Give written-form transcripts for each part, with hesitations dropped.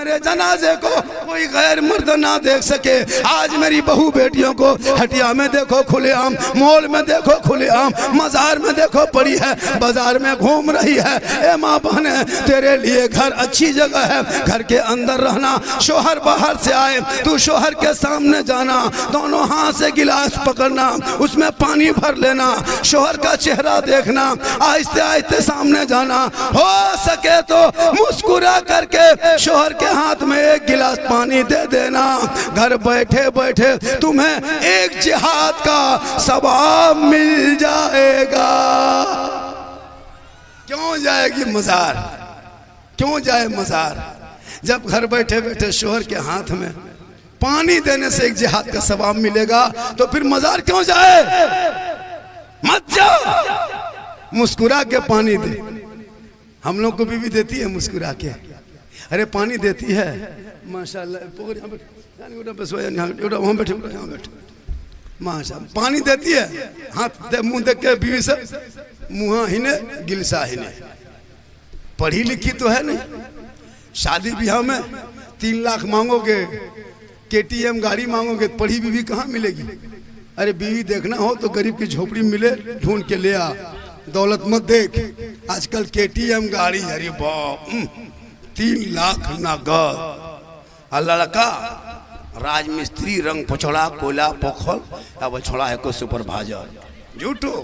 मेरे जनाजे को कोई गैर मर्द ना देख सके। आज मेरी बहू बेटियों को हटिया में देखो खुलेआम, मॉल में देखो खुलेआम, मजार में देखो पड़ी है, बाजार में घूम रही है। ए माँ बहने, तेरे लिए घर अच्छी जगह है, घर के अंदर रहना। शोहर बाहर से आए, तू शोहर के सामने जाना, दोनों हाथ से गिलास पकड़ना, उसमें पानी भर लेना, शोहर का चेहरा देखना, आहिस्ते आहिस्ते सामने जाना। हो सके तो मुस्कुरा करके शोहर के हाथ में एक गिलास पानी दे देना। घर बैठे बैठे तुम्हें एक जिहाद का सवाब मिल जाएगा। क्यों जाएगी मजार, क्यों जाए मजार? जब घर बैठे बैठे शोहर के हाथ में पानी देने से एक जिहाद का सवाब मिलेगा, तो फिर मजार क्यों जाए? मत जाओ, मुस्कुरा के पानी दे। हम लोग को बीवी देती है मुस्कुरा के, अरे पानी देती है माशाल्लाह, माशाल्लाह पानी देती है, हाथ दे मुंह देख के बीवी से मुँह ही ने गिलसा ही ने। पढ़ी लिखी तो है नहीं, शादी ब्याह में 3 लाख मांगोगे, KTM गाड़ी मांगोगे, पढ़ी बीवी कहाँ मिलेगी? अरे बीवी देखना हो तो गरीब की झोपड़ी मिले ढूंढ के ले आ, दौलत मत देख। आजकल KTM गाड़ी, अरे बाप 3 लाख नगद। अल्लाह का राजमिस्त्री, रंग पछोड़ा, कोयला पोखल, अब छोड़ा है को सुपरवाइजर। झूठो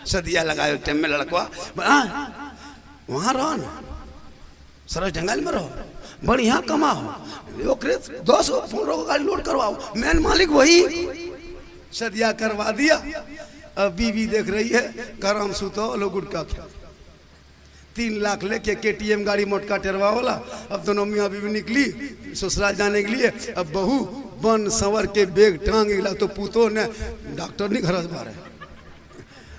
सदिया लगाए टाइम में लड़कवा वहाँ रहो ना, सरस जंगल में रहो, बढ़िया कमाओ, 10-15 गाड़ी लोड करवाओ, मेन मालिक वही। सदिया करवा दिया, अब बीवी देख रही है गरम सुतो लो गुटका खा। 3 लाख लेके KTM गाड़ी मोटका टेरवा वाला। अब दोनों मियाँ बीवी निकली ससुराल जाने के लिए। अब बहू बन संवर के बेग टांग गिला तो पूतो ने डॉक्टर नहीं घर बारे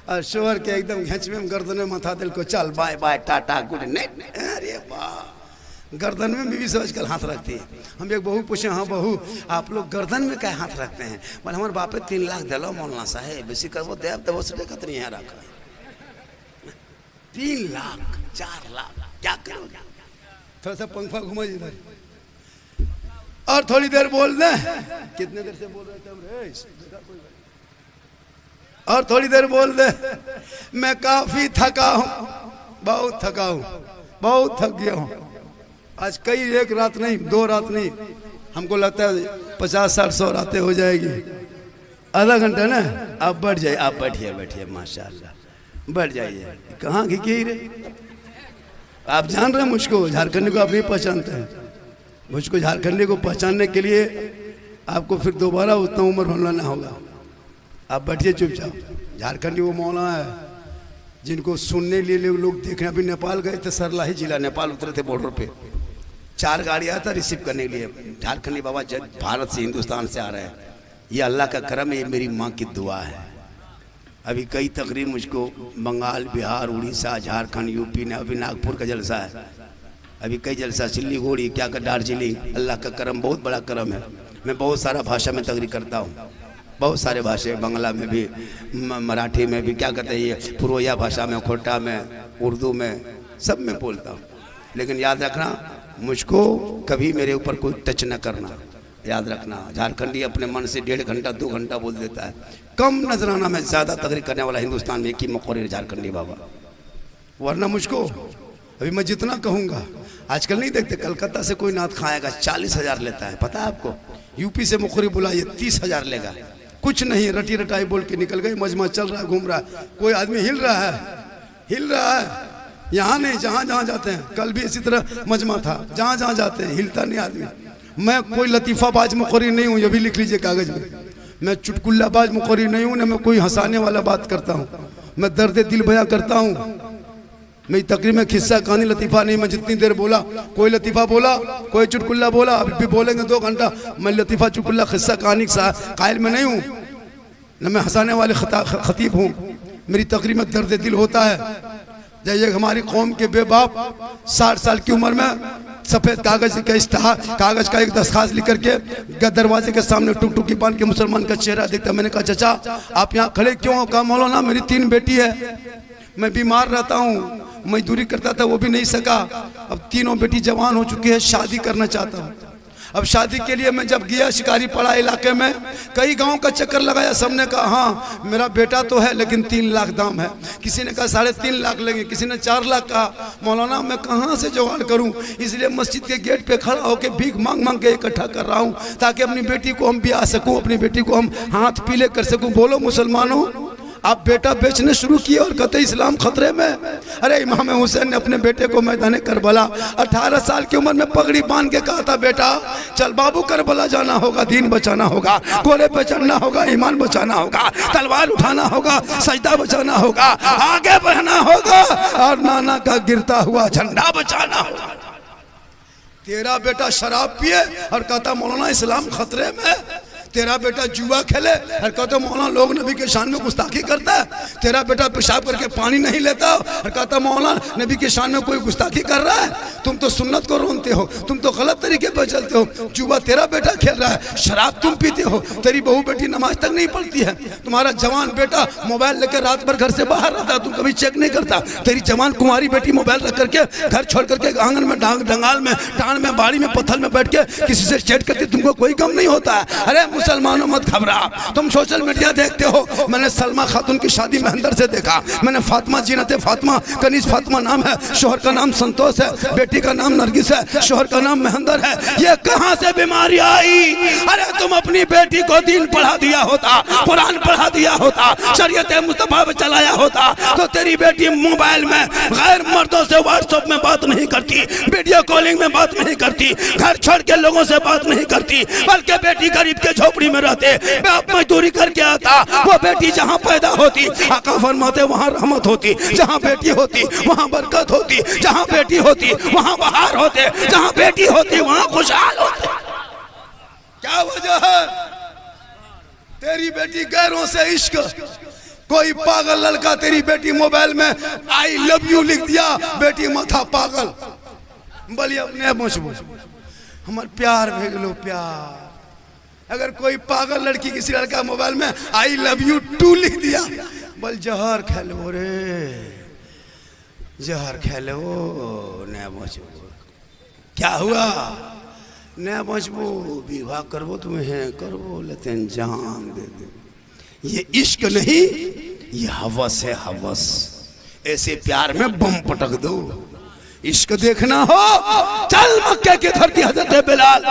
और शोहर के एकदम घेच में गर्दन में माथा दिल को चल bye bye tata good night. अरे वाह, गर्दन में बीवी से आजकल हाथ रखती है। हम एक बहू पूछे, हाँ बहू आप लोग गर्दन में क्या हाथ रखते हैं? बोले हमारे बापे 3 लाख दिलो मौलाना साहेब, बेसी करवो देव देवो से देखत नहीं है रखा। 3 लाख 4 लाख क्या करोगे? थोड़ा सा पंखा घुमा इधर और थोड़ी देर बोल दे। कितने देर से बोल रहे थे हम? और थोड़ी देर बोल दे। मैं काफी थका हूँ, बहुत थका हूँ, बहुत थक गया हूँ। आज कई 1 रात नहीं 2 रात नहीं, हमको लगता है 50-60-100 रातें हो जाएगी। आधा घंटा ना, आप बैठ जाइए, आप बैठिए बैठिए माशाल्लाह बैठ जाइए। कहाँ घिकी रे? आप जान रहे हैं मुझको, झारखंडी को आप नहीं पहचानते हैं। मुझको झारखंडी को पहचानने के लिए आपको फिर दोबारा उतना उम्र होना होगा। आप बैठिए चुपचाप। झारखंडी वो मौला है जिनको सुनने लिए लोग देखने, अभी नेपाल गए थे, सरलाही जिला नेपाल उतरे थे बॉर्डर पे, 4 गाड़ी आया था रिसीव करने के लिए। झारखंडी बाबा भारत से हिंदुस्तान से आ रहे हैं, ये अल्लाह का करम है, ये मेरी माँ की दुआ है। अभी कई तकरीब मुझको बंगाल, बिहार, उड़ीसा, झारखंड, यूपी ने, अभी नागपुर का जलसा है, अभी कई जलसा, सिल्लीगुड़ी, क्या कर दार्जिलिंग। अल्लाह का करम, बहुत बड़ा करम है। मैं बहुत सारा भाषा में तकरीर करता हूँ, बहुत सारे भाषा, बंगला में भी, मराठी में भी, क्या कहते हैं ये पुरोया भाषा में, खोटा में, उर्दू में, सब में बोलता हूँ। लेकिन याद रखना, मुझको कभी मेरे ऊपर कोई टच न करना, याद रखना। झारखंडी अपने मन से 1.5 घंटा 2 घंटा बोल देता है। कम नजराना में ज़्यादा तकरीर करने वाला हिंदुस्तान में एक ही मुक़र्रिर झारखंडी बाबा, वरना मुझको अभी मैं जितना कहूँगा। आजकल नहीं देखते कलकत्ता से कोई नात खाएगा 40,000 लेता है, पता है आपको? यूपी से मुक़र्रिर बुलाइए 30,000 लेगा। कुछ नहीं, रटी रटाई बोल के निकल गए, मजमा चल रहा है, घूम रहा है। कोई आदमी हिल रहा है, हिल रहा है, यहाँ नहीं, जहाँ जहाँ जाते हैं। कल भी इसी तरह मजमा था, जहाँ जहाँ जाते हैं हिलता नहीं आदमी। मैं कोई लतीफ़ाबाज मुक़र्रिर नहीं हूँ, ये भी लिख लीजिए कागज़ में। मैं चुटकुल्लाबाज मुक़र्रिर नहीं हूँ, ना मैं कोई हंसाने वाला बात करता हूँ। मैं दर्द दिल बयां करता हूँ। मेरी तकरीर में खिस्सा कहानी लतीफ़ा नहीं। मैं जितनी देर बोला, कोई लतीफ़ा बोला, कोई चुटकुल्ला बोला, अभी भी बोलेंगे 2 घंटा। मैं लतीफ़ा, चुटकुल्ला, खिस्सा कहानी कायल में नहीं हूँ, न मैं हंसाने वाले खतीब हूँ। मेरी तकरीर में दर्द दिल होता है। जैसे हमारी कौम के बेबाप 60 साल की उम्र में सफ़ेद कागज़ का एक दरख्वास्त लिख करके दरवाजे के सामने टुक टुकी बांध के मुसलमान का चेहरा देखता। मैंने कहा चाचा आप यहाँ खड़े क्यों हो? कहा मौलाना मेरी 3 बेटी है, मैं बीमार रहता हूँ, मजदूरी करता था वो भी नहीं सका। अब तीनों बेटी जवान हो चुकी है, शादी करना चाहता हूँ। अब शादी के लिए मैं जब गया शिकारी पड़ा इलाके में, कई गांव का चक्कर लगाया, सबने कहा हाँ मेरा बेटा तो है लेकिन 3 लाख दाम है, किसी ने कहा 3.5 लाख लगे, किसी ने 4 लाख कहा। मौलाना मैं कहाँ से जुगाड़ करूँ, इसलिए मस्जिद के गेट पे खड़ा होकर भीख मांग मांग के इकट्ठा कर रहा हूँ ताकि अपनी बेटी को हम ब्याह सकूँ, अपनी बेटी को हम हाथ पीले कर सकूँ। बोलो मुसलमानों, आप बेटा बेचने शुरू किए और कहते इस्लाम खतरे में। अरे इमाम हुसैन ने अपने बेटे को मैदान करबला 18 साल की उम्र में पगड़ी बांध के कहा था, बेटा चल बाबू करबला जाना होगा, दीन बचाना होगा, घोड़े पे चढ़ना होगा, ईमान बचाना होगा, तलवार उठाना होगा, सजदा बचाना होगा, आगे बढ़ना होगा और नाना का गिरता हुआ झंडा बचाना होगा। तेरा बेटा शराब पिए और कहता मौलाना इस्लाम खतरे में, तेरा बेटा जुआ खेले और कहते मौलाना लोग नबी के शान में गुस्ताखी करता है, तेरा बेटा पेशाब करके पानी नहीं लेता और कहता मौलाना नबी के शान में कोई गुस्ताखी कर रहा है। तुम तो सुन्नत को रोनते हो, तुम तो गलत तरीके पर चलते हो। जुआ तेरा बेटा खेल रहा है, शराब तुम पीते हो, तेरी बहू बेटी नमाज तक नहीं पढ़ती है, तुम्हारा जवान बेटा मोबाइल लेकर रात भर घर से बाहर रहता है, तुम कभी चेक नहीं करता। तेरी जवान कुंवारी बेटी मोबाइल रख करके घर छोड़ करके आंगन में डंगाल में टाण में बाड़ी में पत्थर में बैठ के किसी से चैट करती, तुमको कोई गम नहीं होता है। अरे मुसलमानों मत घबरा, तुम सोशल मीडिया देखते हो। मैंने सलमा खातून की शादी मेहंदर से देखा, मैंने फातिमा जीनत फातिमा, कनीज फातिमा नाम है, शोहर का नाम संतोष है, बेटी का नाम नरगिस है, शोहर का नाम मेहंदर है। ये कहां से बीमारी आई? अरे तुम अपनी बेटी को दीन पढ़ा दिया होता, कुरान पढ़ा दिया होता, शरीयत मुस्तफा पे चलाया होता तो तेरी बेटी मोबाइल में गैर मर्दों से व्हाट्सएप में बात नहीं करती, वीडियो कॉलिंग में बात नहीं करती, घर छोड़ के लोगों से बात नहीं करती, बल्कि बेटी गरीब के झोपड़ी में रहते, बाप मजदूरी करके आता, वो बेटी जहाँ पैदा होती आका फरमाते वहाँ रहमत होती, जहाँ बेटी होती वहाँ बरकत होती, जहाँ बेटी होती वहाँ बहार होते, जहाँ बेटी होती वहाँ खुशहाल होते। क्या वजह है? तेरी बेटी गैरों से इश्क, कोई पागल लड़का तेरी बेटी मोबाइल में आई लव यू लिख दिया, बेटी माथा पागल बोलिए अपने मशबूर हमार प्यार भेज लो प्यार। अगर कोई पागल लड़की किसी लड़का मोबाइल में आई लव यू टू लिख दिया, बोल जहर खा लो रे, जहर खा लो न बचबो। क्या हुआ? न बचबो, विवाह करबो तुम्हें करबो लेकिन जान दे दे। ये इश्क नहीं, ये हवस है, हवस। ऐसे प्यार में बम पटक दो। इश्क देखना हो चल मक्के की धरती, हजरत बिलाल,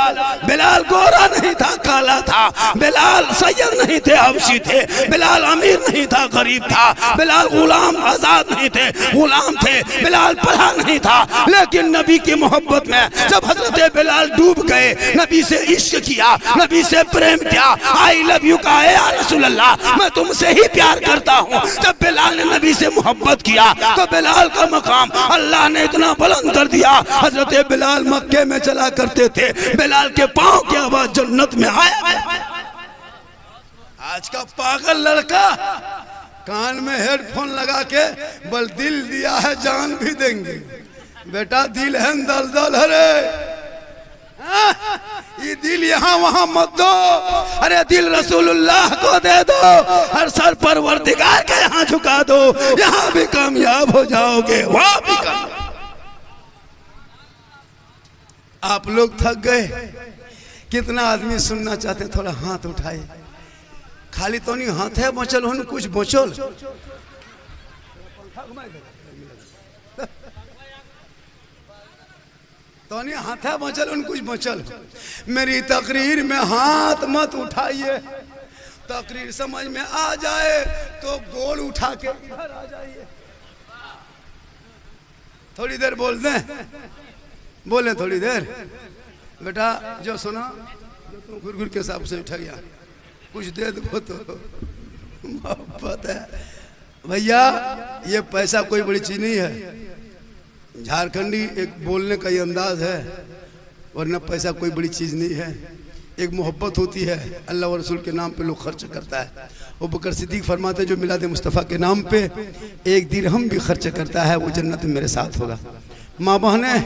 बिलाल गोरा नहीं था काला था, बिलाल सैयद नहीं थे हबशी थे, बिलाल अमीर नहीं था गरीब था, बिलाल गुलाम आजाद नहीं थे गुलाम थे, बिलाल पढ़ा नहीं था, लेकिन नबी की मोहब्बत में जब हजरत बिलाल डूब गए, नबी से इश्क किया, नबी से प्रेम किया, आई लव यू कहा, या रसूल अल्लाह मैं तुमसे ही प्यार करता हूँ। जब बिलाल ने नबी से मोहब्बत किया तो बिलाल का मकाम अल्लाह ने इतना बुलंद कर दिया। हजरत बिलाल मक्के में चला करते थे, बिलाल के पांव की आवाज जन्नत में आया। आज का पागल लड़का कान में हेडफोन लगा के बल दिल दिया है जान भी देंगे। बेटा दिल है दलदल हरे, ये दिल यहाँ वहाँ मत दो, अरे दिल रसूलुल्लाह को दे दो, हर सर पर वर्दिगार के यहाँ झुका दो, यहाँ भी कामयाब हो जाओगे वहाँ भी कामयाब। आप लोग थक गए? कितना आदमी सुनना चाहते? थोड़ा हाथ उठाए। खाली तो नहीं हाथ है बचल हो, कुछ बचल तो नहीं हाथ है बचल हो, कुछ बचल। मेरी तकरीर में हाथ मत उठाइए, तकरीर समझ में आ जाए तो गोल उठा के इधर आ जाइए। थोड़ी देर बोल दें, बोले थोड़ी देर। बेटा जो सुना जो तुम घुर घुर के हिसाब से उठा गया, कुछ दे दो तो मोहब्बत है भैया। ये पैसा कोई बड़ी चीज नहीं है, झारखंडी एक बोलने का ही अंदाज है, वरना पैसा कोई बड़ी चीज नहीं है। एक मोहब्बत होती है, अल्लाह और रसूल के नाम पे लोग खर्च करता है। वो बकर सिद्दीक फरमाते जो मिलाद मुस्तफ़ा के नाम पे एक दिरहम भी खर्च करता है वो जन्नत में मेरे साथ होगा। माँ बहने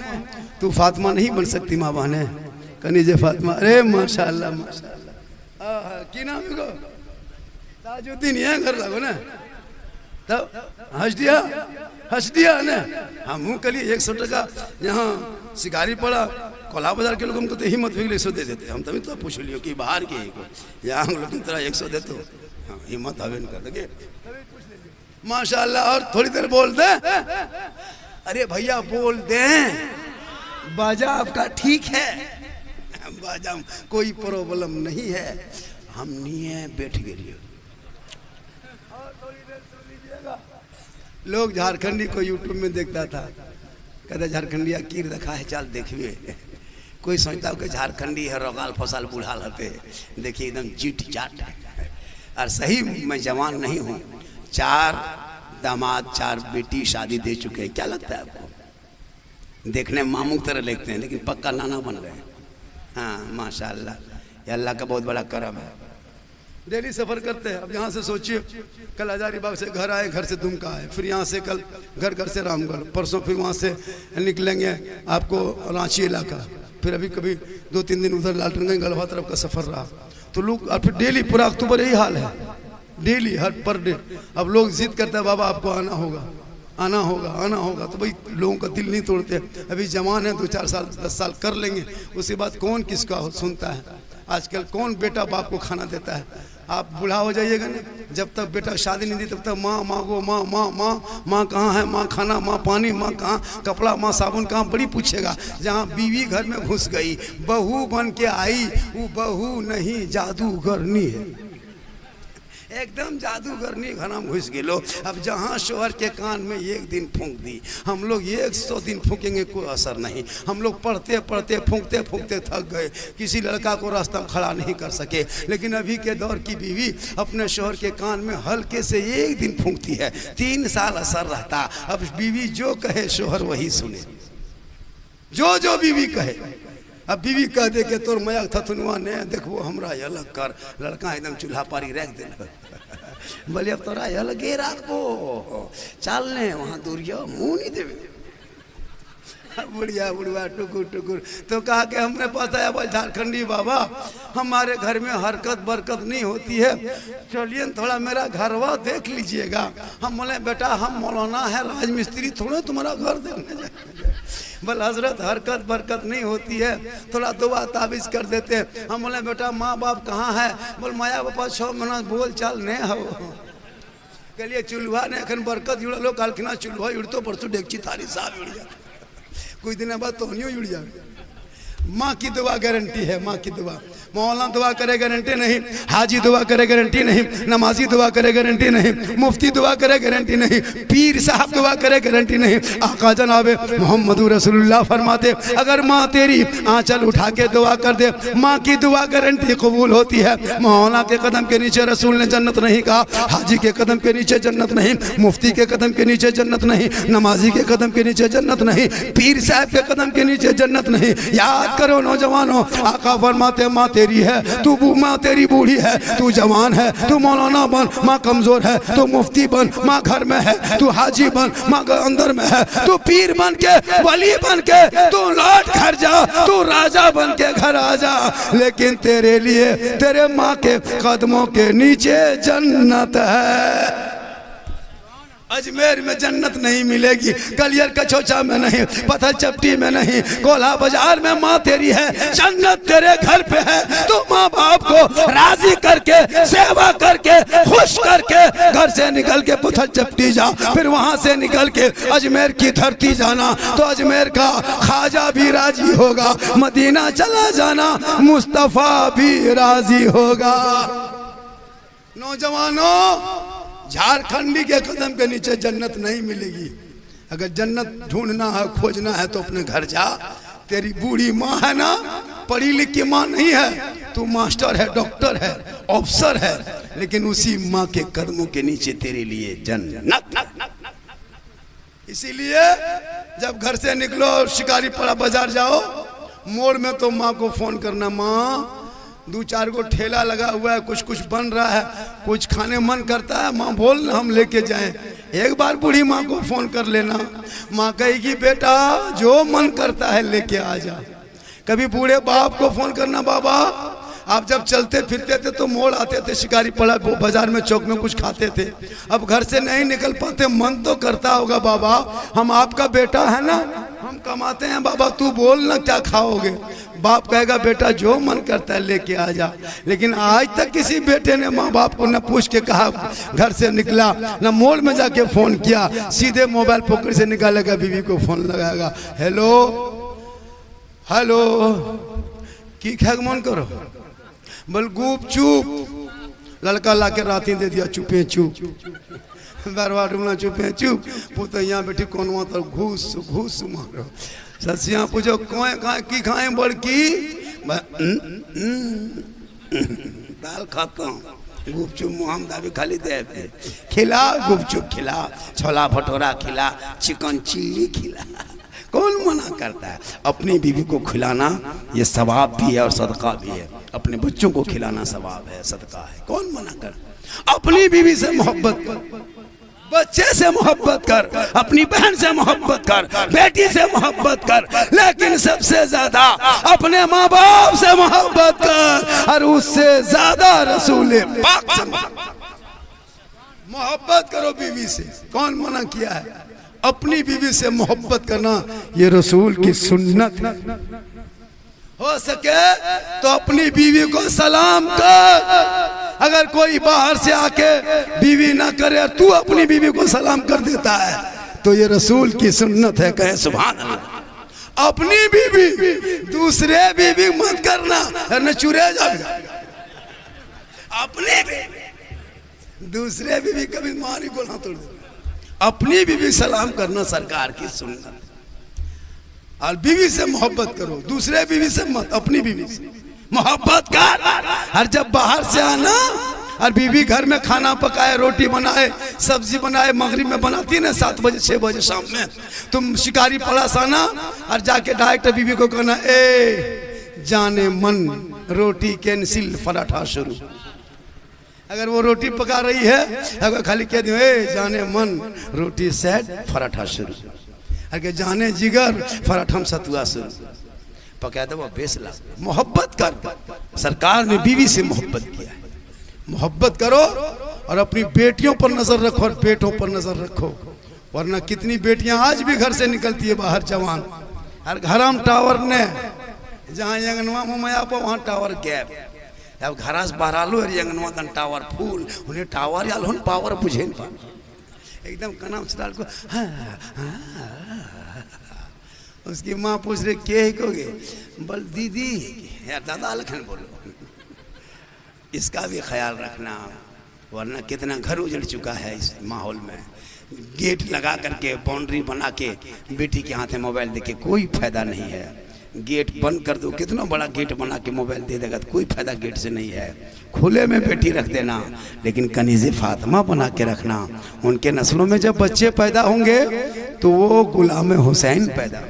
तू फातिमा नहीं बन सकती, माँ बहने कनीजे फातिमा। अरे माशाअल्लाह माशाअल्लाह। की नाम है ताजुद्दीन, यहाँ घर लगो ना। तब हंस दिया ना। हम कल 100 टका यहाँ शिकारी पड़ा कोला बाजार के लोग हमको तो हिम्मत भी 100 दे देते। हम तभी तो पूछ लियो कि बाहर के यहाँ हम लोग की तरह 100 देते हो, हाँ हिम्मत हवे न कर लगे माशाल्लाह। और थोड़ी देर बोल दे, अरे भैया बोल दे, बाजा आपका ठीक है, बाजा कोई प्रॉब्लम नहीं है, हम नहीं बैठ गए। लोग झारखंडी को यूट्यूब में देखता था, कहते झारखंडिया कीर रखा है, चल देखिए। कोई सोचता हो कि झारखंडी है, रोगाल फसाल बुढ़ाल होते, देखिए एकदम जीट जाट। और सही मैं जवान नहीं हूँ, 4 दामाद 4 बेटी शादी दे चुके हैं। क्या लगता है आपको? देखने मामू की तरह लगते हैं लेकिन पक्का नाना बन रहे हैं। हाँ माशाल्लाह, ये अल्लाह का बहुत बड़ा करम है। डेली सफ़र करते हैं। अब यहाँ से सोचिए, कल हजारीबाग से घर आए, घर से दुमका आए, फिर यहाँ से कल घर से रामगढ़, परसों फिर वहाँ से निकलेंगे आपको रांची इलाका, फिर अभी कभी 2-3 दिन उधर लालटनगंज गढ़वा तरफ का सफ़र रहा। तो लोग और फिर डेली पूरा अक्टूबर यही हाल है, डेली हर पर डे। अब लोग जिद करते हैं बाबा आपको आना होगा, आना होगा, आना होगा। तो भाई लोगों का दिल नहीं तोड़ते। अभी जवान है, 2-4 साल 10 साल कर लेंगे, उसके बाद कौन किसका सुनता है। आजकल कौन बेटा बाप को खाना देता है। आप बूढ़ा हो जाइएगा ना, जब तक बेटा शादी नहीं दी तब तक माँ मांगो, माँ माँ माँ माँ कहाँ है, माँ खाना, माँ पानी, माँ कहाँ कपड़ा, माँ साबुन कहाँ, बड़ी पूछेगा। जहाँ बीवी घर में घुस गई, बहू बन के आई, वो बहू नहीं जादूगरनी है, एकदम जादूगरनी घर में घुस गए लो। अब जहाँ शोहर के कान में 1 दिन फूंक दी, हम लोग 100 दिन फूकेंगे कोई असर नहीं। हम लोग पढ़ते पढ़ते फूंकते फूंकते थक गए, किसी लड़का को रास्ता में खड़ा नहीं कर सके। लेकिन अभी के दौर की बीवी अपने शोहर के कान में हल्के से 1 दिन फूंकती है, 3 साल असर रहता। अब बीवी जो कहे शोहर वही सुने, जो बीवी कहे। अब बीवी कह दे के तोर मया थथुनवा ने देखो हमरा अलग कर, लड़का एकदम चूल्हा पारी रख दे, बोले अब तोरा अलगे रखबो, चल ने वहाँ दूरिया मुँह नहीं देवे। बुढ़िया बुढ़वा टुकुर टुकुर तो कहा कि हमने पता है भाई झारखंडी बाबा, हमारे घर में हरकत बरकत नहीं होती है, चलिए थोड़ा मेरा घरवा देख लीजिएगा। हम बोले बेटा हम मौलाना है, राजमिस्त्री थोड़ा तुम्हारा घर देखने जाए। बोल हजरत हरकत बरकत नहीं होती है, थोड़ा दुआ ताबीज कर देते हैं। हम बोले बेटा माँ बाप कहाँ है? बोल माया बापा 6 महीना बोल चाल नहीं हो। कलिए चूल्हा ने अखन बरकत जुड़लो, कालखिना चूल्हा उड़तो परसों डेगची थारी साहब उड़ जा, कुछ दिन बाद तो नहीं उड़ जाए। माँ की दुआ गारंटी है, माँ की दुआ। मौलाना दुआ करे गारंटी नहीं, हाजी दुआ करे गारंटी नहीं, नमाजी दुआ करे गारंटी नहीं, मुफ्ती दुआ करे गारंटी नहीं, पीर साहब दुआ करे गारंटी नहीं। आका जनाब मोहम्मद रसूलुल्लाह फरमाते अगर माँ तेरी आंचल उठा के दुआ कर दे, माँ की दुआ गारंटी कबूल होती है। मौलाना के कदम के नीचे रसूल ने जन्नत नहीं कहा, हाजी के कदम के नीचे जन्नत नहीं, मुफ्ती के कदम के नीचे जन्नत नहीं, नमाजी के कदम के नीचे जन्नत नहीं, पीर साहब के कदम के नीचे जन्नत नहीं। याद करो नौजवानों, आका फरमाते माँ तेरी है, तू माँ तेरी बूढ़ी है, तू जवान है, तू मौलाना बन, माँ कमजोर है, तू मुफ्ती बन, माँ घर में है, तू हाजी बन, माँ अंदर में है, तू पीर बन के वली बन के तू लौट घर जा, तू राजा बन के घर आ जा, लेकिन तेरे लिए तेरे माँ के कदमों के नीचे जन्नत है। अजमेर में जन्नत नहीं मिलेगी, कलियर कछोचा में नहीं, पत्थर चपटी में नहीं, कोल्हा बाजार में माँ तेरी है, जन्नत तेरे घर पे है। तू माँ बाप को राजी करके सेवा करके खुश करके घर से निकल के पत्थर चपटी जा, फिर वहां से निकल के अजमेर की धरती जाना तो अजमेर का ख्वाजा भी राजी होगा, मदीना चला जाना मुस्तफा भी राजी होगा। नौजवानों, झारखंडी के कदम के नीचे जन्नत नहीं मिलेगी। अगर जन्नत ढूंढना है खोजना है तो अपने घर जा। तेरी बूढ़ी माँ है ना, पढ़ी लिखी माँ नहीं है, तू मास्टर है, डॉक्टर है, अफसर है, लेकिन उसी माँ के कदमों के नीचे तेरे लिए जन्नत। इसीलिए जब घर से निकलो शिकारी पड़ा बाजार जाओ, मोड़ में तो माँ को फोन करना, माँ 2-4 गो ठेला लगा हुआ है, कुछ कुछ बन रहा है, कुछ खाने मन करता है, माँ बोल ना हम लेके जाएं। एक बार बूढ़ी माँ को फोन कर लेना, माँ कहेगी बेटा जो मन करता है लेके आ जा। कभी बूढ़े बाप को फोन करना, बाबा आप जब चलते फिरते थे तो मोड़ आते थे, शिकारी पड़ा बाजार में चौक में कुछ खाते थे। अब घर से नहीं निकल पाते, मन तो करता होगा बाबा हम आपका बेटा है ना, हम कमाते हैं बाबा, तू बोल ना क्या खाओगे। बाप कहेगा बेटा जो मन करता है लेके आ जा। लेकिन आज तक किसी बेटे ने माँ बाप को न पूछ के कहा घर से निकला, न मोड़ में जाके फोन किया, सीधे मोबाइल पॉकेट से निकालेगा, बीवी को फोन लगाएगा, हेलो हेलो की खैग मन करो, बोल गुप चुप, लड़का ला के राती दे दिया चुपे चुप, बरवा डूबना चुपे चुप, पुत यहाँ बैठी कौन तो घूस घूस मारो। ससिया पूछो कोई खाए की खाए, बोल की दाल खाता हूँ, गुपचुप मुहम दाबी खाली दे खिला, गुपचुप खिला, छोला भटूरा खिला, चिकन चिल्ली खिला, कौन मना करता है। अपनी बीवी को खिलाना ये सवाब भी है और सदका भी है, अपने बच्चों को खिलाना सवाब है, सदका है, कौन मना कर। अपनी बीवी से मोहब्बत कर, बच्चे से मोहब्बत कर, अपनी बहन से मोहब्बत कर, बेटी से मोहब्बत कर, लेकिन सबसे ज्यादा अपने माँ बाप से मोहब्बत कर, और उससे ज्यादा रसूल पाक से मोहब्बत करो बीवी से। कौन मना किया है? अपनी बीवी से मोहब्बत करना ये रसूल की सुन्नत है। हो सके तो अपनी बीवी को सलाम कर। अगर कोई बाहर से आके बीवी ना करे और तू अपनी बीवी को सलाम कर देता है तो ये रसूल की सुन्नत है, कहे सुभान अल्लाह। अपनी बीवी दूसरे बीवी मत करना, न चुरे जाएगा। अपनी बीवी दूसरे बीवी कभी मारी को ना तोड़, अपनी बीवी सलाम करना सरकार की सुन्नत। और बीवी से मोहब्बत करो, दूसरे बीवी से मत, अपनी बीवी से मोहब्बत कर। और जब बाहर से आना और बीवी घर में खाना पकाए, रोटी बनाए, सब्जी बनाए, मगरिब में बनाती है ना 7 बजे 6 बजे शाम में, तुम शिकारी पड़ास आना और जाके डायरेक्ट बीवी को कहना, ए जाने मन रोटी कैंसिल पराठा शुरू। अगर वो रोटी पका रही है, अगर खाली कह दो ए जाने मन रोटी सेट पराठा शुरू, अगर जाने जिगर पराठा सतुआ शुरू, पका दो वो बेस ला। मोहब्बत कर। सरकार ने बीवी से मोहब्बत किया है, मोहब्बत करो और अपनी बेटियों पर नजर रखो और बेटों पर नजर रखो, वरना कितनी बेटियां आज भी घर से निकलती है बाहर जवान, और घरम टावर ने जहाँ यंगनवा मया पर वहाँ टावर गैप, अब घर से बाहर आलू और यंगनवा तन टावर फूल, उन्हें टावर आलो पावर बुझे एकदम कनाम से डाल को। उसकी माँ पूछ रही के कहोगे, बोल दीदी यार दादा लखन बोलो। इसका भी ख्याल रखना, वरना कितना घर उजड़ चुका है इस माहौल में। गेट लगा करके बाउंड्री बना के बेटी के हाथ में मोबाइल देके कोई फायदा नहीं है। गेट बंद कर दो, कितना बड़ा गेट बना के मोबाइल दे देगा तो कोई फायदा गेट से नहीं है। खुले में बेटी रख देना, लेकिन कनीज़े फातिमा बना के रखना। उनके नस्लों में जब बच्चे पैदा होंगे तो वो गुलाम हुसैन पैदा।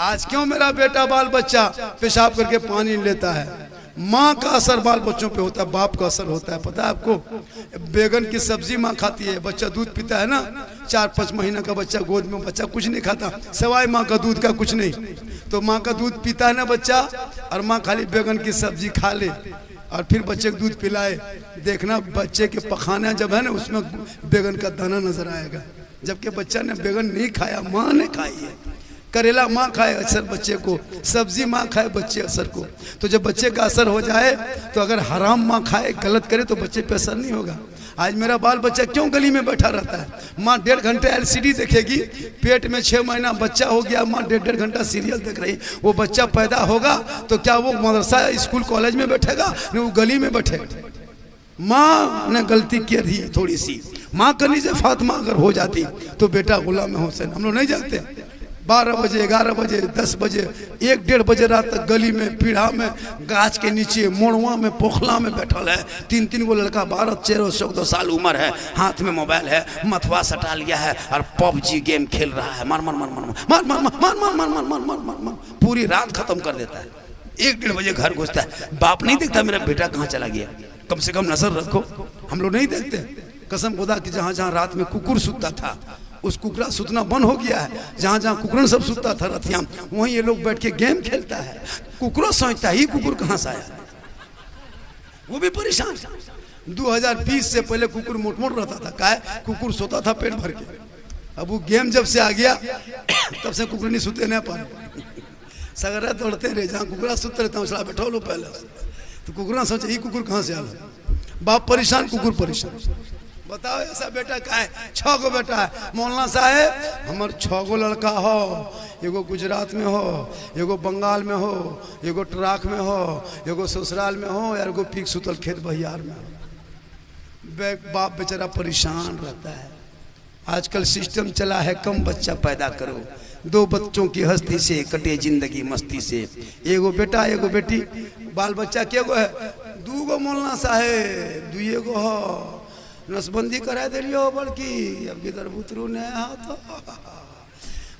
आज क्यों मेरा बेटा बाल बच्चा पेशाब करके पानी लेता है? माँ का असर बाल बच्चों पे होता है, बाप का असर होता है। पता है आपको, बैगन की सब्जी माँ खाती है, बच्चा दूध पीता है ना, 4-5 महीना का बच्चा गोद में, बच्चा कुछ नहीं खाता सिवाय माँ का दूध का, कुछ नहीं। तो माँ का दूध पीता है ना बच्चा, और माँ खाली बैगन की सब्जी खा ले और फिर बच्चे को दूध पिलाए, देखना बच्चे के पखाना जब है ना उसमें बैगन का दाना नजर आएगा, जबकि बच्चा ने बैगन नहीं खाया, माँ ने खाई है। करेला माँ खाए असर बच्चे को, सब्जी माँ खाए बच्चे असर को। तो जब बच्चे का असर हो जाए तो अगर हराम माँ खाए, गलत करे तो बच्चे पे असर नहीं होगा। आज मेरा बाल बच्चा क्यों गली में बैठा रहता है? माँ 1.5 घंटे LCD देखेगी, पेट में 6 महीना बच्चा हो गया, माँ 1.5 घंटा सीरियल देख रही। वो बच्चा पैदा होगा तो क्या वो मदरसा स्कूल कॉलेज में बैठेगा? नहीं, वो गली में बैठेगा। माँ ने गलती की थी थोड़ी सी, माँ कनीज़े फातिमा अगर हो जाती तो बेटा गुलाम हुसैन। हम लोग नहीं जागते 12 बजे 11 बजे 10 बजे 1-1.5 बजे रात तक गली में, पीढ़ा में, गाछ के नीचे, मोड़वा में, पोखला में बैठल है। 3-3 गो लड़का 12-13-14 साल उम्र है, हाथ में मोबाइल है, मथवा सटा लिया है और PUBG गेम खेल रहा है। मार मार मार मार मार मार मार मार मार मार मार मार मार मार मार पूरी रात खत्म कर देता है। 1-1.5 बजे घर घुसता है। बाप नहीं देखता मेरा बेटा कहाँ चला गया? कम से कम नजर रखो। हम लोग नहीं देखते। कसम खुदा की जहाँ जहाँ रात में कुकुर सुतता था, उस कुकरा सुतना बंद हो गया है। जहाँ जहाँ कुकरन सब सुतता था रतिया, वहीं ये लोग बैठ के गेम खेलता है। कुकरों सोचता है ये कुकुर कहाँ से आया? वो भी परेशान। 2020 से पहले कुकुर मोट मोट रहता था, का कुकुर सोता था पेट भर के। अब वो गेम जब से आ गया तब से कुकुर नहीं सोते नहीं पा रहे, सगरा दौड़ते रहे, जहाँ कुकुरा सुते रहता हूँ बैठो लो पहले। तो कुकुरा सोचे ये कुकुर कहाँ से आया, बाप परेशान कुकुर परेशान। बताओ ऐसा बेटा का है, 6 गो बेटा है। मौलाना साहेब हमार 6 गो लड़का हो, एगो गुजरात में हो, एगो बंगाल में हो, एगो ट्राक में हो, एगो ससुराल में हो, या एगो पीक सुतल खेत बहियार में हो। बाप बेचारा परेशान रहता है। आजकल सिस्टम चला है कम बच्चा पैदा करो, 2 बच्चों की हस्ती से कटे जिंदगी मस्ती से। एगो बेटा एगो बेटी, बाल बच्चा के गो है, 2 गो मौलाना साहेब, 2 गो हो। नसबंदी करा दिलियो बल्कि अब इधर बुतरू ने तो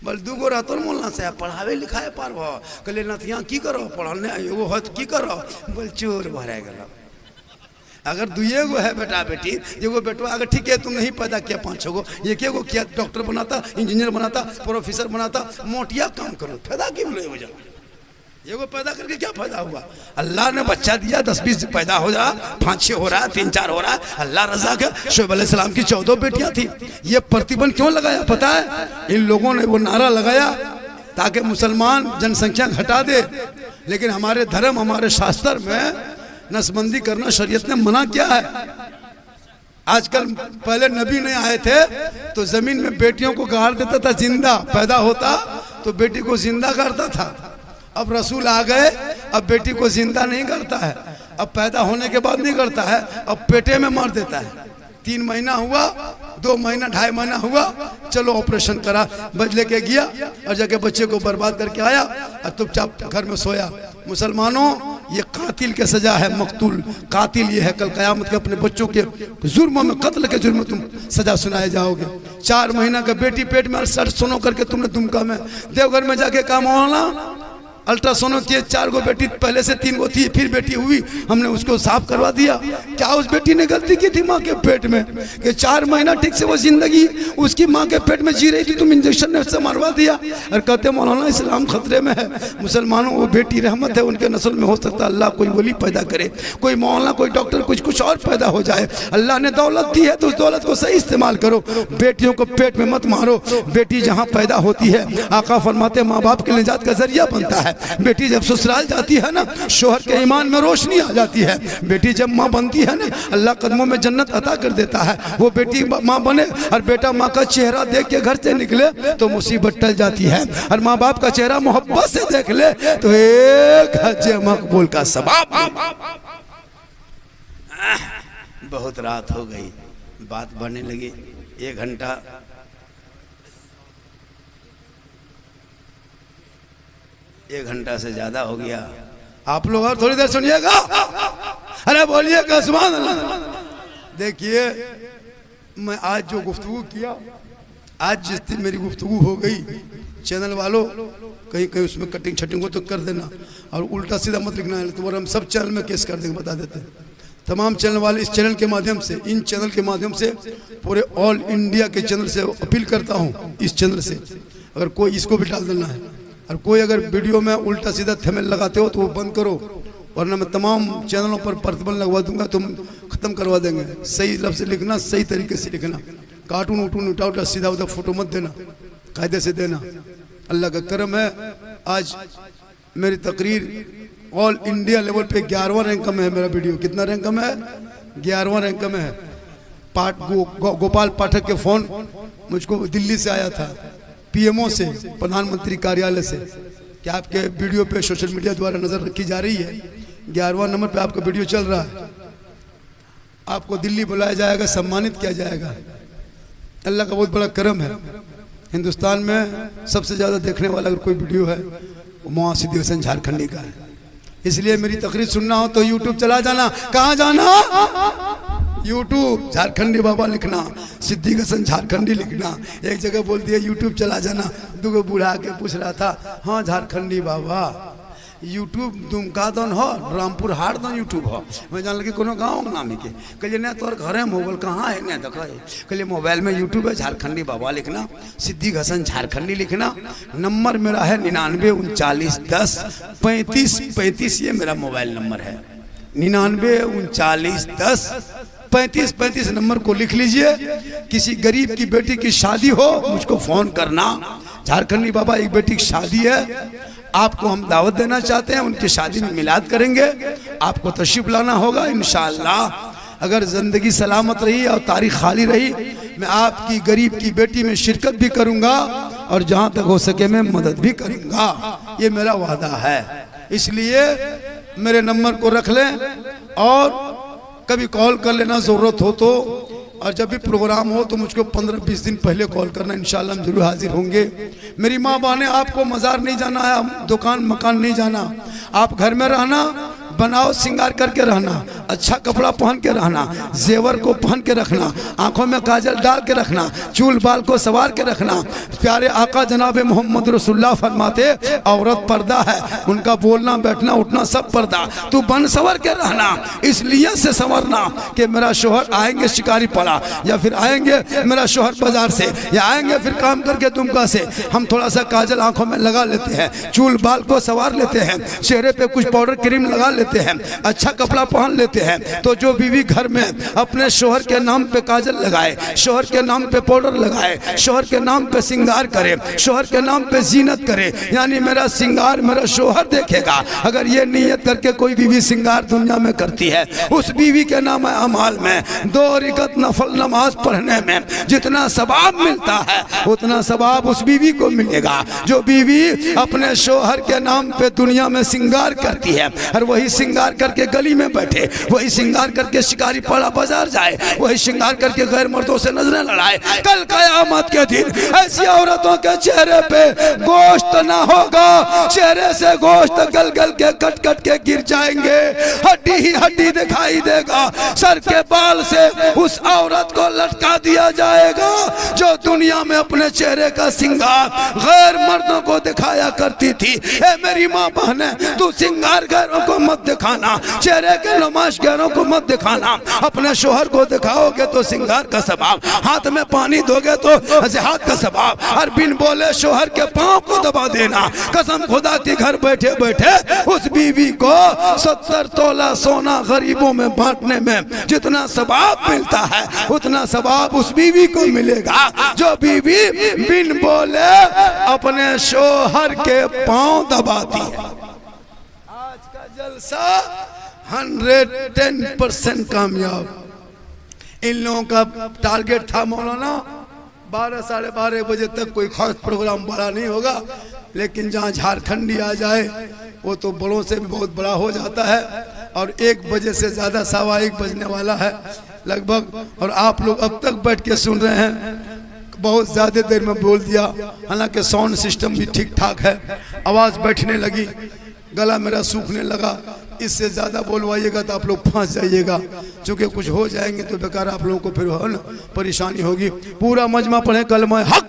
बल 2 गो रहतो मौलाना साहब पढ़ावे लिखाए पारबो। कहले नथिया की करो पढ़ने, एगो हत की करो, बोल चोर भरा गलो। अगर 2 गो है बेटा बेटी, एगो बेटवा अगर ठीक है तुम नहीं पैदा किया 5-6 गो, एक गो किया डॉक्टर बनाता, इंजीनियर बनाता, प्रोफेसर बनाता, मोटिया काम करो, फायदा की बोले हो जाओ। एगो पैदा करके क्या फायदा हुआ? अल्लाह ने बच्चा दिया, 10-20 पैदा हो जा, 5-6 हो रहा, 3-4 हो रहा, अल्लाह रजा के। शोएब अलैहिस्सलाम की 14 बेटियां थी। ये प्रतिबंध क्यों लगाया पता है? इन लोगों ने वो नारा लगाया ताकि मुसलमान जनसंख्या घटा दे, लेकिन हमारे धर्म हमारे शास्त्र में नसबंदी करना शरीयत ने मना किया है। आजकल पहले नबी नहीं आए थे तो जमीन में बेटियों को गाड़ देता था, जिंदा पैदा होता तो बेटी को जिंदा करता था। अब रसूल आ गए, अब बेटी को जिंदा नहीं करता है, अब पैदा होने के बाद नहीं करता है, अब पेटे में मार देता है। 3 महीना हुआ, 2 महीना 2.5 महीना हुआ, चलो ऑपरेशन करा, बच लेके गया और जाके बच्चे को बर्बाद करके आया और चुपचाप घर में सोया। मुसलमानों ये कातिल के सजा है, मकतूल कातिल ये है। कल कयामत के अपने बच्चों के जुर्मों में, कत्ल के जुर्म में तुम सजा सुनाए जाओगे। 4 महीना का बेटी पेट में अल्ट्रासाउंड करके तुमने दुमका में देवघर में जाके काम होना, अल्ट्रासाउंड किए, 4 गो बेटी, पहले से 3 गो थी, फिर बेटी हुई, हमने उसको साफ करवा दिया। क्या उस बेटी ने गलती की थी माँ के पेट में कि 4 महीना ठीक से वो जिंदगी उसकी माँ के पेट में जी रही थी, तुम इंजेक्शन ने उससे मरवा दिया। और कहते मौलाना इस्लाम खतरे में है। मुसलमानों वो बेटी रहमत है, उनके नस्ल में हो सकता है अल्लाह कोई वली पैदा करे, कोई मौलाना, कोई डॉक्टर, कुछ और पैदा हो जाए। अल्लाह ने दौलत दी है तो उस दौलत को सही इस्तेमाल करो, बेटियों को पेट में मत मारो। बेटी जहाँ पैदा होती है, आका फरमाते माँ बाप के निजात का जरिया बनता है। बेटी जब ससुराल जाती है ना, शोहर के ईमान में रोशनी आ जाती है। बेटी जब माँ बनती है ना, अल्लाह कदमों में जन्नत अता कर देता है। वो बेटी माँ बने और बेटा माँ का चेहरा देख के घर से निकले तो मुसीबत टल जाती है, और माँ बाप का चेहरा मोहब्बत से देख ले तो एक हज मकबूल का सवाब। बहुत रात हो गई, बात बढ़ने लगी, 1 घंटा 1 घंटा से ज्यादा हो गया। आप लोग और थोड़ी देर सुनिएगा, अरे बोलिएगा सुभान अल्लाह। देखिए मैं आज जो गुफ्तगू किया, आज जिस दिन मेरी गुफ्तगू हो गई, चैनल वालों कहीं कहीं उसमें कटिंग छटिंग हो तो कर देना, और उल्टा सीधा मत लिखना है तो हम सब चैनल में केस कर देंगे, बता देते हैं। तमाम चैनल वाले इस चैनल के माध्यम से, इन चैनल के माध्यम से, पूरे ऑल इंडिया के चैनल से अपील करता हूँ, इस चैनल से अगर कोई इसको भी डाल देना है, और कोई अगर वीडियो में उल्टा सीधा थंबनेल लगाते हो तो वो बंद करो, वरना मैं तमाम चैनलों पर प्रतिबंध लगवा दूंगा, तुम खत्म करवा देंगे। सही लफ्ज़ लिखना, सही तरीके से लिखना, कार्टून उटून उठा उठा सीधा उधर फोटो मत देना, कायदे से देना। अल्लाह का करम है, आज मेरी तकरीर ऑल इंडिया लेवल पे 11वां रैंक में है मेरा वीडियो। कितना रैंक में है? 11वां रैंक में है। गोपाल पाठक के फ़ोन मुझको दिल्ली से आया था, पीएमओ से, प्रधानमंत्री कार्यालय से, कि आपके वीडियो पे सोशल मीडिया द्वारा नज़र रखी जा रही है, 11वां नंबर पे आपका वीडियो चल रहा है, आपको दिल्ली बुलाया जाएगा, सम्मानित किया जाएगा। अल्लाह का बहुत बड़ा करम है। हिंदुस्तान में सबसे ज़्यादा देखने वाला अगर कोई वीडियो है वो मौलाना सिद्दीक़ हसन झारखंडी का है। इसलिए मेरी तकरीर सुनना हो तो यूट्यूब चला जाना। कहाँ जाना? यूट्यूब, झारखंडी बाबा लिखना, सिद्दीक़ हसन झारखंडी लिखना। एक जगह बोल दिया यूट्यूब चला जाना, 2 बूढ़ा के पूछ रहा था, हाँ झारखंडी बाबा यूट्यूब दुमका दन हो, रामपुर हाट दन यूट्यूब हो। मैं जान लगे कोनो गाँव नाम के, कहिए नहीं तोर घरे मोबाइल कहाँ है, नहीं देखो, कहिए मोबाइल में यूट्यूब है, झारखंडी बाबा लिखना, सिद्दीक़ हसन झारखंडी लिखना। नंबर मेरा है 99 39 10 35 35, ये मेरा मोबाइल नंबर है। 9939103535 नंबर को लिख लीजिए। किसी गरीब की बेटी की शादी हो मुझको फोन करना। झारखंडी बाबा एक बेटी की शादी है, आपको हम दावत देना चाहते हैं, उनकी शादी में मिलाद करेंगे, आपको तशरीफ लाना होगा इंशाअल्लाह। अगर जिंदगी सलामत रही और तारीख खाली रही, मैं आपकी गरीब की बेटी में शिरकत भी करूंगा और जहां तक हो सके मैं मदद भी करूंगा, ये मेरा वादा है। इसलिए मेरे नंबर को रख लें और कभी कॉल कर लेना जरूरत हो तो, और जब भी प्रोग्राम हो तो मुझको 15-20 दिन पहले कॉल करना, इंशाल्लाह हम जरूर हाजिर होंगे। मेरी माँ बहने, आपको मज़ार नहीं जाना है, दुकान मकान नहीं जाना, आप घर में रहना, बनाओ श्रृंगार करके रहना, अच्छा कपड़ा पहन के रहना, जेवर को पहन के रखना, आंखों में काजल डाल के रखना, चूल बाल को सवार के रखना। प्यारे आका जनाब मोहम्मद रसूलुल्लाह फरमाते औरत पर्दा है, उनका बोलना बैठना उठना सब पर्दा, तू बन सवर के रहना। इसलिए से संवरना कि मेरा शोहर आएंगे शिकारी पड़ा, या फिर आएंगे मेरा शोहर बाजार से, या आएंगे फिर काम करके दुमका से, हम थोड़ा सा काजल आंखों में लगा लेते हैं, चूल बाल को सवार लेते हैं, चेहरे पे कुछ पाउडर क्रीम लगा लेते हैं, अच्छा कपड़ा पहन लेते हैं। तो जो बीवी घर में अपने शोहर के नाम पे काजल लगाए, शोहर के नाम पे पाउडर लगाए, शोहर के नाम पे श्रृंगार करे, शोहर के नाम पे जीनत करे, यानी मेरा श्रृंगार मेरा शोहर देखेगा। अगर ये नियत करके कोई बीवी श्रृंगार दुनिया में करती है, उस बीवी के नाम अमाल में 2 रकात नफल नमाज पढ़ने में जितना सवाब मिलता है उतना सवाब उस बीवी को मिलेगा। जो बीवी अपने शोहर के नाम पे दुनिया में श्रृंगार करती है और वही श्रृंगार करके गली में बैठे, वही श्रृंगार करके शिकारी पड़ा बाजार जाए, वही श्रृंगार करके गैर मर्दों से नजरें लड़ाए, कल कयामत के दिन ऐसी औरतों के चेहरे पे गोश्त ना होगा, चेहरे से गोश्त गल गल के कट कट के गिर जाएंगे, हड्डी ही हड्डी दिखाई देगा, सर के बाल से उस औरत को लटका दिया जाएगा जो दुनिया में अपने चेहरे का श्रृंगार गैर मर्दों को दिखाया करती थी। ए मेरी माँ बहने, तू श्रृंगार गैरों को मत दिखाना, चेहरे के नुमाइश गैरों को मत दिखाना, अपने शोहर को दिखाओगे तो श्रृंगार का सवाब, हाथ में पानी दोगे तो जिहाद का सवाब, और बिन बोले शोहर के पांव को दबा देना। कसम खुदा की, घर बैठे बैठे उस बीवी को 70 तोला सोना गरीबों में बांटने में जितना सवाब मिलता है उतना सवाब उस बीवी को मिलेगा जो बीवी बिन बोले अपने शोहर के पांव दबाती है। आज का जलसा 110% कामयाब। इन लोगों का टारगेट था मौलाना 12 साढ़े 12 बजे तक कोई खास प्रोग्राम बड़ा नहीं होगा, लेकिन जहाँ झारखंडी आ जाए वो तो बड़ों से भी बहुत बड़ा हो जाता है, और 1 बजे से ज़्यादा 1:15 बजने वाला है लगभग, और आप लोग अब तक बैठ के सुन रहे हैं। बहुत ज़्यादा देर में बोल दिया, हालांकि साउंड सिस्टम भी ठीक ठाक है, आवाज़ बैठने लगी, गला मेरा सूखने लगा। इससे ज़्यादा बोलवाइएगा तो आप लोग फंस जाइएगा, चूँकि कुछ हो जाएंगे तो बेकार आप लोगों को फिर हो ना परेशानी होगी। पूरा मजमा पढ़े कलमा हक